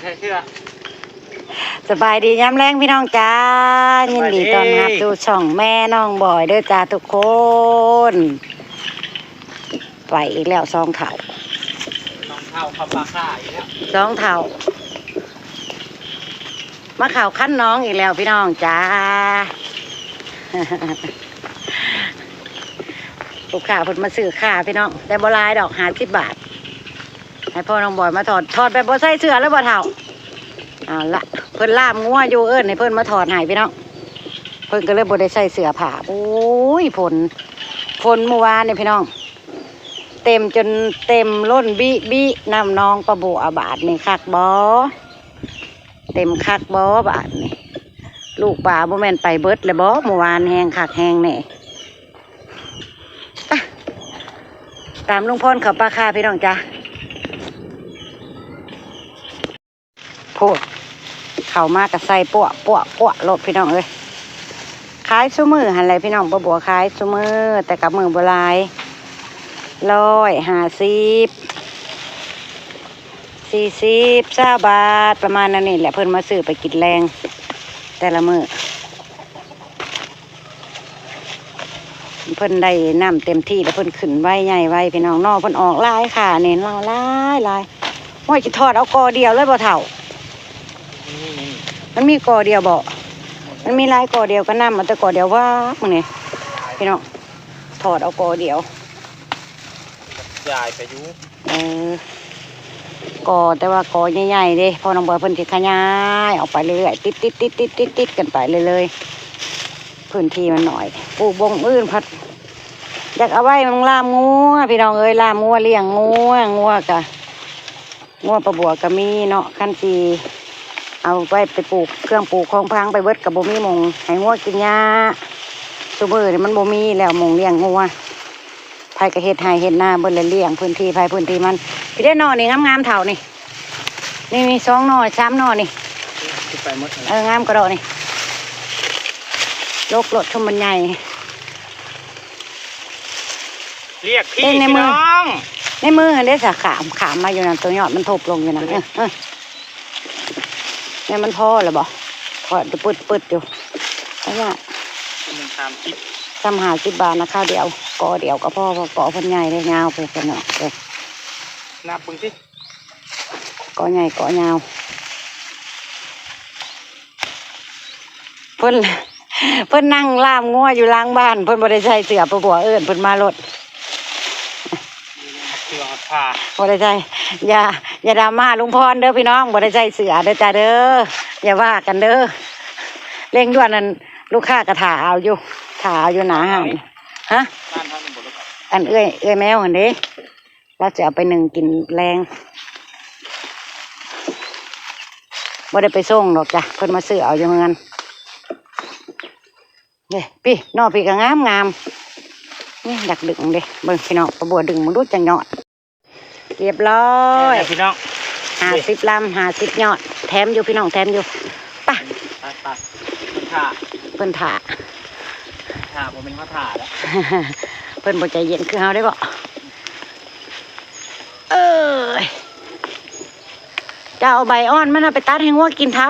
ใส่เสื้อสบายดีย้ำแรงพี่น้องจ้ายินดีต้อนรับดูช่องแม่น้องบอยเด้อจ้าทุกคนไปอีกแล้ว2 เท่า2 เท่าขับปลาข่าอีกแล้ว2 เท่ามาข่าวขั้นน้องอีกแล้วพี่น้องจ้าลูกค้าเพิ่นมาซื้อข้าพี่น้องแต่บ่หลายดอก50 บาทให้พ่อน้องบอยมาถอดไปบ่ใส่เสื้อแล้วบ่เท่าเอาละเพิ่นล่ามงัวอยู่เอิ้นให้เพิ่นมาถอดให้พี่น้องเพิ่นก็เลยบ่ได้ใส่เสื้อผ้าโอ้ยฝนเมื่อวานนี่พี่น้องเต็มจนเต็มล้นบิน้ำนองประบุอาบาดนี่คักบ่เต็มคักบ่บาดนี่ลูกป่าบ่แม่นไปเบิดเลยบ่เมื่อวานแห้งคักแห้งแน่ตามลุงพรเขาปลาคาพี่น้องจ้ะพูดเข้ามากระใส่ปวรถพี่น้องเอ้ยขายซุมือหันไรพี่น้องบัวขายซุมือแต่กับมือบัวลาย150 40 20 บาทประมาณนั้นนี่แหละเพิ่นมาซื้อไปกินแรงแต่ละมือเพิ่นได้น้ำเต็มที่แล้วเพิ่นขึ้นไว้ใหญ่ไว้พี่น้องนอกเพิ่นออกลายค่ะเน้นเราลายว่าจะทอดเอากอเดียวเลยบ่เท่ามันมีกอเดียวบ่มันมีลายกอเดียวก็น้ำมันแต่กอเดียวว่ามึงนี่พี่น้องถอดเอากอเดียวใหญ่ไปยุกอแต่ว่ากอใหญ่ๆเด้พอน้องบอยเพิ่นสิขยายออกไปเรื่อยๆติดกันไปเลยพื้นที่มันหน่อยปลูกบงอื่นพัดอยากเอาไว้มันล่ามงัวพี่น้องเอ้ยล่ามงัวเลี้ยงงัวกะงัวประบัวกะมีเนาะขั้นทีเอาไปปลูกเครื่องปลูกของพังไปเบิดกับบ่มีมงให้งัวกินหญ้าซุมื้อนี่มันบ่มีแล้วมงเลี้ยงงัวไผก็เฮ็ดให้เฮ็ดหน้าเบิ่นเลยเลี้ยงพื้นที่ไผพื้นที่มันพี่ได้หน่อนี่งามๆเท่านี่นี่2 หน่อ 3 หน่อนี่ไปหมดงามกระโดดนี่รถชมมันใหญ่เรียกพี่น้องในมือได้สาขามมาอยู่นั่นตัวยอดมันทบลงอยู่นั่นเนี่ยมันพอหรือบ่พอจะปืดอยู่เพราะว่า50 บาทนะข้าวเดียวกอเดียวก็พ่อเกาะพันใหญ่เลยยาวไปกันเนาะเลยนับบึงสิกอใหญ่กอยาวเพิ่นนั่งล่ามงัวอยู่ล้างบ้านเพิ่นบ่ได้ใส่เสื้อประบัวเอิ้นเพิ่นมารถบ่ได้ใส่อย่าดราม่าลุงพรเด้อพี่น้องบ่ได้ใส่เสื้อเด้อจ้าเด้ออย่าว่ากันเด้อเร่งด่วนนั่นลูกค้ากระถาเอาอยู่หนาหันฮะอันเอ้ยแมวหันเด้เราจะเอาไป1กินแรงบ่ได้ไปส่งหรอกจ้ะเพิ่นมาซื้อเอาอยู่เงินนี่พี่นอพี่ก็งามนี่ดักดึงเด้เบิ่งพี่น้องประบัวดึงมันดูจังยอดเรียบร้อยพี่น้อง50 ลำ50 ยอดแถมอยู่พี่น้องแถมอยู่ป่ะเพิ่นถ่าผมเป็นข้าวถ่าแล้วเพิ่นบ่ใจเย็นคือเฮาได้บ่จะเอาใบอ่อนมันไปตัดให้งัวกินเท้า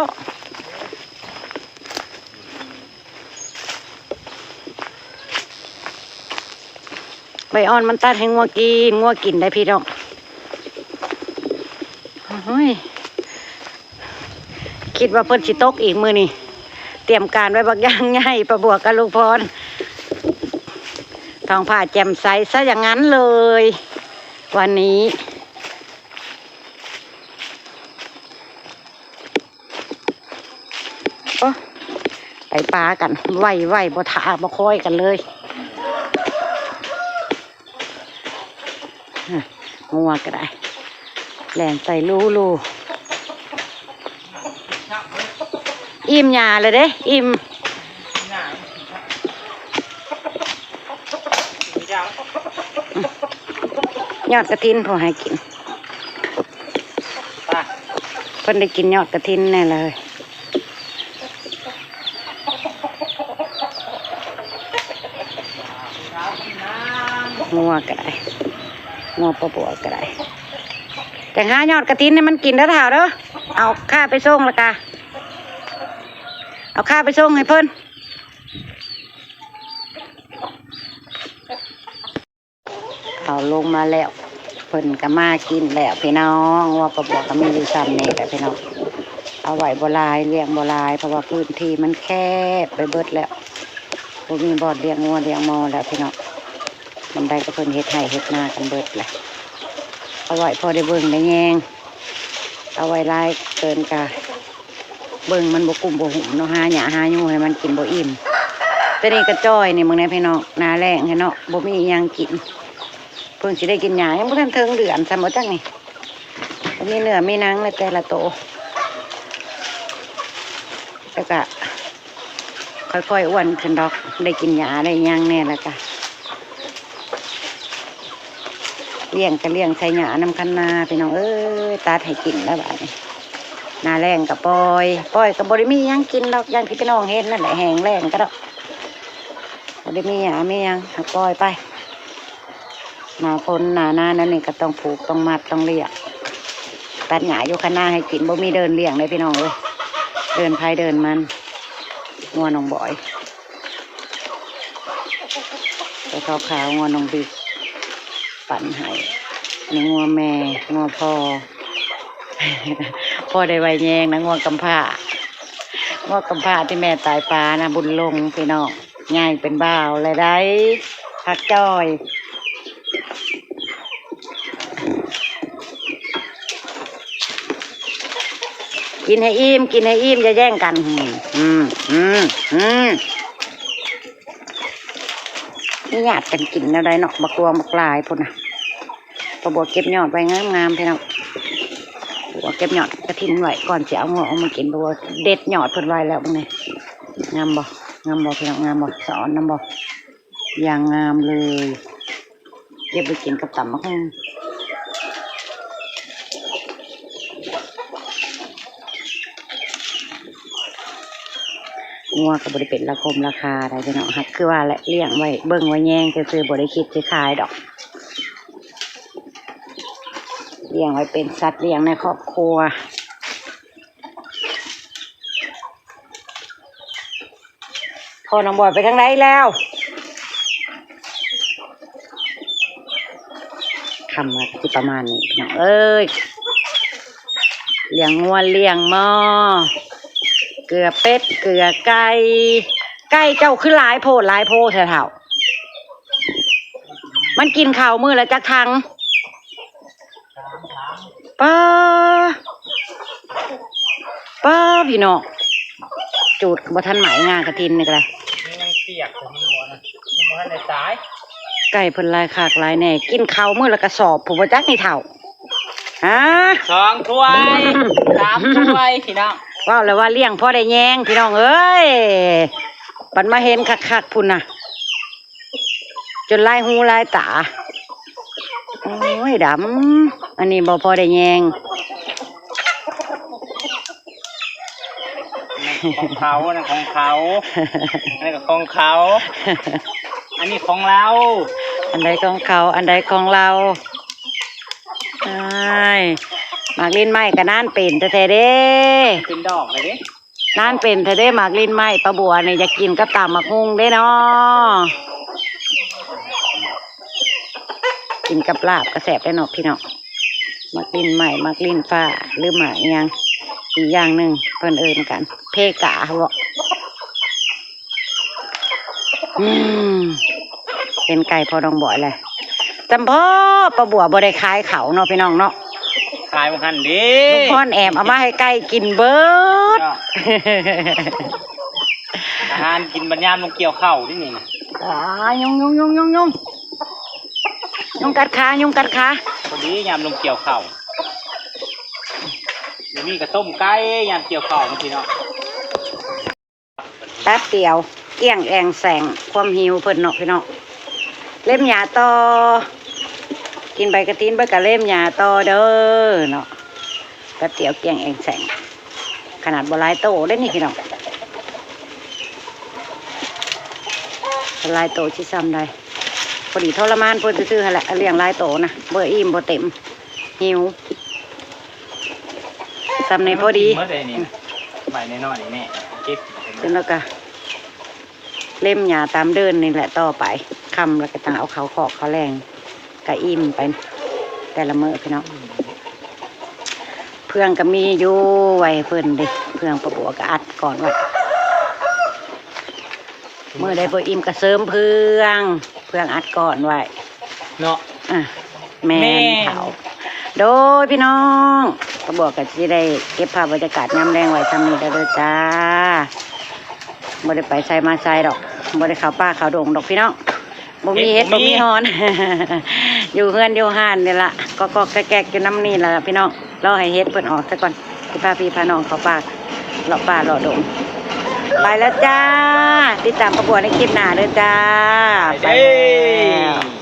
ใบอ่อนมันตัดให้งัวกินได้พี่น้องคิดว่าเพิ่นสิตกอีกมื้อนี่เตรียมการไว้บักอย่างใหญ่ประบวกกับลูกพรท้องผ้าแจ่มใสซะอย่างนั้นเลยวันนี้ไปปลากันไหวบ่ถาบ่คอยกันเลยงัวก็ได้แหลนใส่รูอิ่มหยาเลยเด้อิ่มยอดกระถินพอให้กินเพิ่นได้กินยอดกระถินแน่เลยงัวก็ได้งัวปะบัวก็ได้ แต่หายอดกระถินเนี่ยมันกินแล้วเถาเด้อเอาข้าไปส่งละกะเอาข้าไปส่งให้เพิ่นเอาลงมาแล้วเพิ่นก็มากินแล้วพี่น้องว่าประบอกก็มีอยู่ซ้ำนี่แต่พี่น้องเอาไว้บ่หลายเลี้ยงบ่หลายเพราะว่าพื้นที่มันแคบไปเบิดแล้วบ่มีบ่อนเลี้ยงงัวเลี้ยงหม้อแล้วพี่น้องมันได้ก็เพิ่นเฮ็ดให้เฮ็ดนากันเบิดแหละเอาไว้พอได้เบิ่งได้แยงเอาไว้หลายเกินกะเบิ่งมันบ่กุ้มบ่หุ่มเนาะหาหญ้าหาอยู่ให้มันกินบ่อิ่มแต่นี่กระจ้อยนี่มึงเนี่ยพี่น้องนาแรงให้เนาะบ่มีหยังกินเพิ่งสิได้กินหญ้ายังบ่ทันถึงเดือนซ้ำบ่จักนี่บ่มีเนื้อมีหนังในแต่ละโตแล้วก็ค่อยๆอ้วนขึ้นดอกได้กินหญ้าได้หยังแน่แล้วก็เลี้ยงก็เลี้ยงใส่หญ้าน้ำคันนาพี่น้องเอ้ยตัดให้กินแล้วบัดนี้นาแรงก็ปล่อยก็บ่ได้มีหยังกินดอกอย่างที่พี่น้องเห็นนั่นแหละแห้งแล้งก็ดอกบ่ได้มีหญ้ามีหยังปล่อยไปหน้าฝนหน้านั่นนี่ก็ต้องผูกต้องมัดต้องเลี้ยงตัดหญ้าอยู่ข้างหน้าให้กินบ่มีเดินเลี้ยงเลยพี่น้องเอ้ยเดินไผเดินมันงัวน้องบ่อยไปขาวงัวน้องบิ๊กปั่นให้นี่งัวแม่งัวพ่อ พ่อได้ไวแยงนะงัวกำพร้าที่แม่ตายปลานะบุญลงพี่น้องง่ายเป็นบ่าวเลยได้พักจ้อยกินให้อิ่มอย่าแย่งกันนี่หยาดกันกินอะไรเนาะบักรวงบักลายพุ่นนะประบวกเก็บยอดไว้งามๆพี่น้องบัวเก็บยอดกระถิ่นไว้ก่อนจะเอางอกมากินบัวเด็ดยอดพุ่นไว้แล้วมึงเนี่ยงามบ่พี่น้องงามบ่สอนน้ำบ่อย่างงามเลยเก็บไปกินกับตำมะฮุ่งงัวกับบริเป็นราคาอะไรพี่น้องครับคือว่าแหละเลี้ยงไว้เบิ่งไว้แยงคือบริคิดจะขายดอกเลี้ยงไว้เป็นสัตว์เลี้ยงในครอบครัวพอน้องบอยไปทางไหนแล้วคำว่าที่ประมาณนี้พี่น้องเอ้ยเลี้ยงงัวเลี้ยงหม้อเกลือเป็ดเกลือไก่เจ้าคือหลายโพดเถ่ามันกินข้าวมือแล้วจักทังป้าพี่น้องจูดบ่ทันไหมงานกระทินนี่ก็เลยยังเปียกผมมีหัวนะมีหัวในสายไก่เพิ่นลายขากลายแน่กินข้าวมือแล้วก็สอบผมบ่จักนี่เถ่าฮะ2 ถ้วย3 ถ้วยพี่น้องว้าวแล้วว่าเลี้ยงพ่อได้แยงพี่น้องเอ้ยปันมาเห็นคักพุ่นน่ะจนลายหูลายตาโอ้ยดำอันนี้บ่พอได้แยงของเขานะของเขาอันนี้ก็ของเขาอันนี้ของเราอันใดของเขาอันใดของเราใช่หมากลิ้นไม้กับน่านเป็นแท้ๆเด้เป็นดอกเลยเด้น่านเป็นแท้เด้หมากลิ้นไม้ปลาบัวเนี่ยอยากกินกับตำมะฮุ่งได้เนาะกินกับลาบกระแสบได้เนาะพี่เนาะหมากลิ้นไม้หมากลิ้นฟ้าหรือหมากยังอีกอย่างหนึ่งเพิ่นเอิ้นกันเพกาบ่เป็นไก่พอดองบ่อยเลยจำพ่อปลาบัวบ่ได้ขายเขาเนาะพี่น้องเนาะขายมันดิลูกพ่อนแอบเอามาให้ไก่กินเบิดอาหารกินบรรยามลงเกี่ยวข้าวที่นี่ยุงกัดขาพอดียามลงเกี่ยวข้าวเดี๋ยวนี้ก็ต้มไก่ยามเกี่ยวข้าวพี่น้องแป๊บเดียวเกี้ยงแองแสงความหิวเพิ่นเนาะพี่น้องเล่มหญ้าต่อกินใบกระถินใบกระเล่มหญ้าต่อเด้อเนาะแป๊บเดียวเกี้ยงแองแสงขนาดบ่หลายโตได้นี่พี่น้องหลายโตชิซ้ำได้พอดีทรมานเพิ่นซื่อๆหั่นแหละเลี้ยงหลายโตนะบ่อิ่มบ่เต็มหิว ซ้ำในพอดี เมื่อใดนี่ใบในนอนนี่แน่เก็บ เป็นแล้วก็เล่มหญ้าตามเดินนี่แหละต่อไปคำแล้วก็ต้องเอาเขาขอกเขาแรงกะอิ่มไปแต่ละมื้อพี่น้องเพื่องก็มีอยู่ไว้เพิ่นดิเพื่องประบัวก็อัดก่อนไว้มื้อใดบ่อิ่มก็เสริมเพื่องอัดก่อนไว้ เนาะ อ่ะแม่ แม่ นเผาโดยพี่น้องประบัวก็สิได้เก็บภาพบรรยากาศยามแรงไว้ทำนี้แล้วเด้อจ้าบ่ได้ไปใส่มาใส่ดอกบ่ได้เข้าป่าเข้าดงดอกพี่น้องบ่มีเฮ็ดบ่มีฮอน อยู่เฮือนอยู่ห้านนี่ล่ะก็แก๊กๆอยู่น้ำนี่ล่ะพี่น้องรอให้เฮ็ดเพิ่นออกซะก่อนสิพาพี่พาน้องเข้าป่าเลาะป่าเลาะดงไปแล้วจ้าติดตามประบัวในคลิปหน้าเด้อจ้า ไป ไป เด้ แล้ว